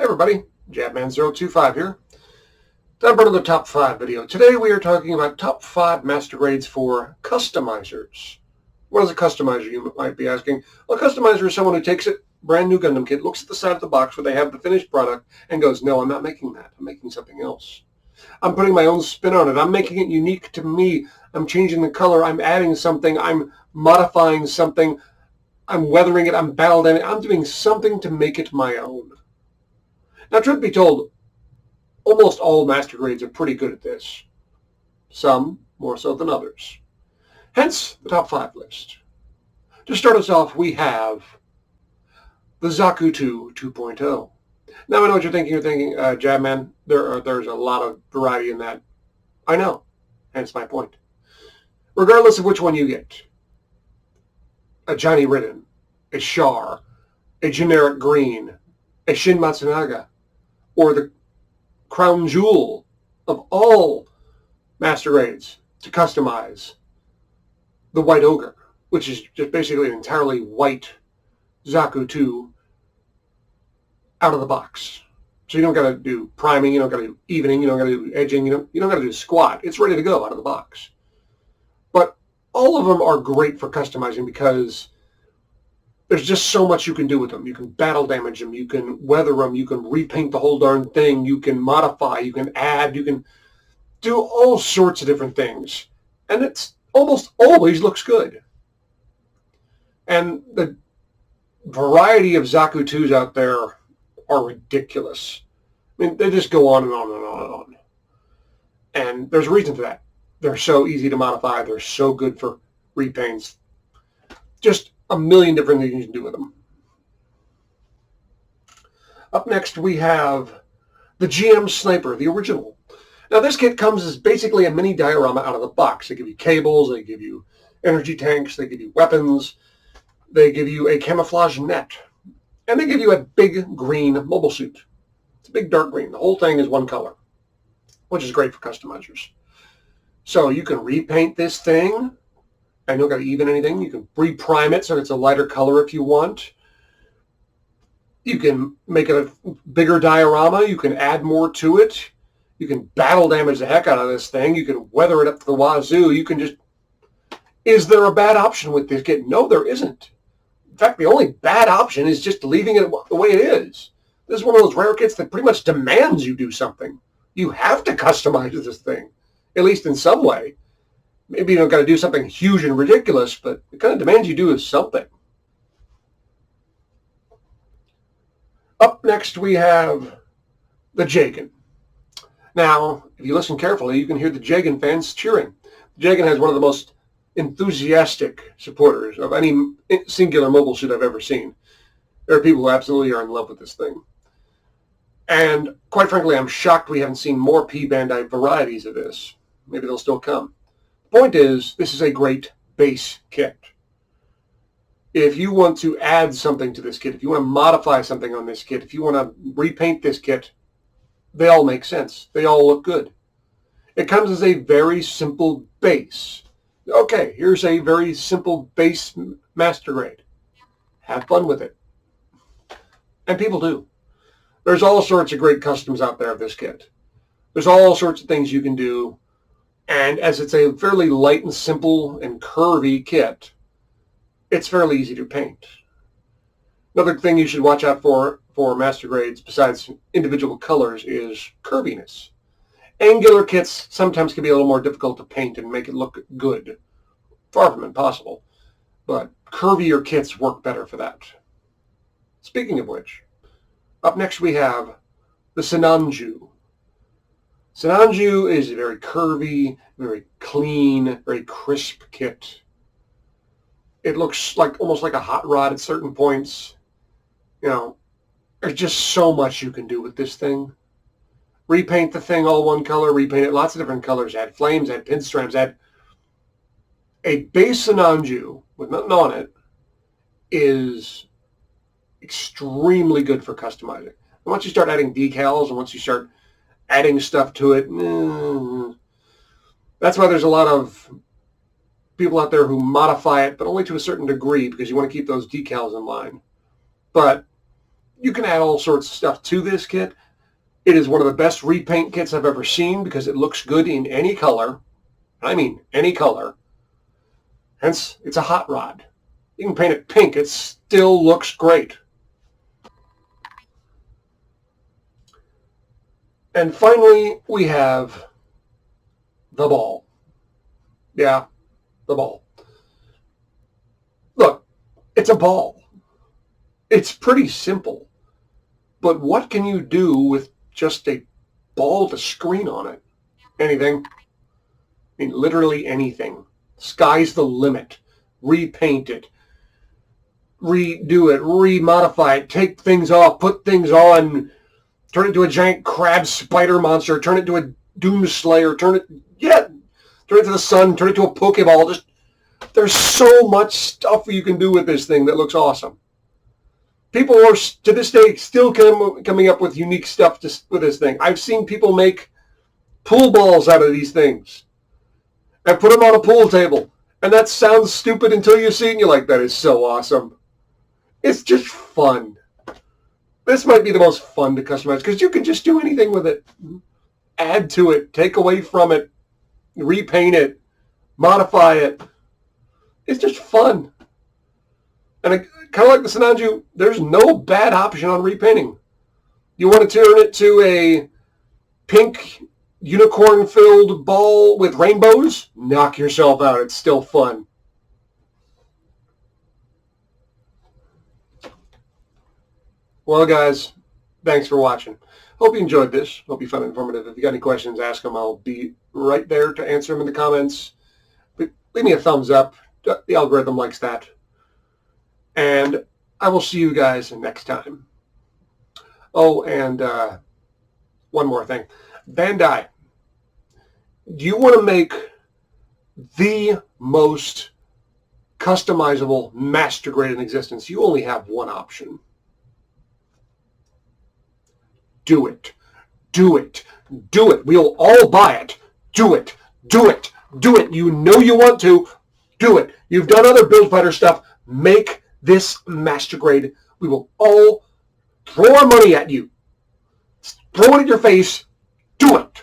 Hey everybody, Jabman025 here. Time for another top 5 video. Today we are talking about top 5 master grades for customizers. What is a customizer, you might be asking? Well, a customizer is someone who takes a brand new Gundam kit, looks at the side of the box where they have the finished product, and goes, no, I'm not making that. I'm making something else. I'm putting my own spin on it. I'm making it unique to me. I'm changing the color. I'm adding something. I'm modifying something. I'm weathering it. I'm battle damaging. I'm doing something to make it my own. Now, truth be told, almost all master grades are pretty good at this. Some more so than others. Hence, the top 5 list. To start us off, we have the Zaku 2 2.0. Now, I know what you're thinking. You're thinking, Jabman, there's a lot of variety in that. I know. Hence my point. Regardless of which one you get, a Johnny Ridden, a Char, a generic green, a Shin Matsunaga, or the crown jewel of all master grades to customize, the White Ogre, which is just basically an entirely white Zaku 2 out of the box. So you don't got to do priming, you don't got to do evening, you don't got to do edging, you don't got to do squat. It's ready to go out of the box. But all of them are great for customizing because there's just so much you can do with them. You can battle damage them, you can weather them, you can repaint the whole darn thing, you can modify, you can add, you can do all sorts of different things. And it's almost always looks good. And the variety of Zaku 2s out there are ridiculous. I mean, they just go on and on and on and on. And there's a reason for that. They're so easy to modify. They're so good for repaints. Just a million different things you can do with them. Up next, we have the GM Sniper, the original. Now, this kit comes as basically a mini diorama out of the box. They give you cables, they give you energy tanks, they give you weapons, they give you a camouflage net, and they give you a big green mobile suit. It's a big dark green. The whole thing is one color, which is great for customizers. So you can repaint this thing, and you don't got to even anything. You can re-prime it so it's a lighter color if you want. You can make it a bigger diorama. You can add more to it. You can battle damage the heck out of this thing. You can weather it up to the wazoo. You can just... Is there a bad option with this kit? No, there isn't. In fact, the only bad option is just leaving it the way it is. This is one of those rare kits that pretty much demands you do something. You have to customize this thing, at least in some way. Maybe you don't got to do something huge and ridiculous, but it kind of demands you do something. Up next, we have the Jagan. Now, if you listen carefully, you can hear the Jagan fans cheering. Jagan has one of the most enthusiastic supporters of any singular mobile suit I've ever seen. There are people who absolutely are in love with this thing. And quite frankly, I'm shocked we haven't seen more P-Bandai varieties of this. Maybe they'll still come. The point is, this is a great base kit. If you want to add something to this kit, if you want to modify something on this kit, if you want to repaint this kit, they all make sense. They all look good. It comes as a very simple base. Okay, here's a very simple base master grade. Have fun with it. And people do. There's all sorts of great customs out there of this kit. There's all sorts of things you can do. And as it's a fairly light and simple and curvy kit, it's fairly easy to paint. Another thing you should watch out for master grades, besides individual colors, is curviness. Angular kits sometimes can be a little more difficult to paint and make it look good. Far from impossible. But curvier kits work better for that. Speaking of which, up next we have the Sannanju. Sannanju is a very curvy, very clean, very crisp kit. It looks like almost like a hot rod at certain points. You know, there's just so much you can do with this thing. Repaint the thing all one color, repaint it lots of different colors, add flames, add pinstripes, add... A base Sannanju with nothing on it is extremely good for customizing. And once you start adding decals and once you start adding stuff to it, that's why there's a lot of people out there who modify it, but only to a certain degree because you want to keep those decals in line. But You can add all sorts of stuff to this kit. It is one of the best repaint kits I've ever seen because it looks good in any color. I mean, any color. Hence, it's a hot rod. You can paint it pink. It still looks great. And finally, we have the ball. Yeah, the ball. Look, it's a ball. It's pretty simple. But what can you do with just a ball to screen on it? Anything. I mean, literally anything. Sky's the limit. Repaint it. Redo it. Remodify it. Take things off. Put things on. Turn it into a giant crab spider monster. Turn it into a doom slayer. Turn it to the sun. Turn it to a Pokeball. There's so much stuff you can do with this thing that looks awesome. People are, to this day, still coming up with unique stuff with this thing. I've seen people make pool balls out of these things and put them on a pool table. And that sounds stupid until you see it and you're like, that is so awesome. It's just fun. This might be the most fun to customize because you can just do anything with it. Add to it, take away from it, repaint it, modify it. It's just fun. And kind of like the Sannanju, there's no bad option on repainting. You want to turn it to a pink unicorn-filled ball with rainbows? Knock yourself out. It's still fun. Well, guys, thanks for watching. Hope you enjoyed this. Hope you found it informative. If you got any questions, ask them. I'll be right there to answer them in the comments. But leave me a thumbs up. The algorithm likes that. And I will see you guys next time. Oh, and one more thing. Bandai, do you want to make the most customizable master grade in existence? You only have one option. Do it. Do it. Do it. We'll all buy it. Do it. Do it. Do it. You know you want to. Do it. You've done other Build Fighter stuff. Make this master grade. We will all throw our money at you. Throw it in your face. Do it.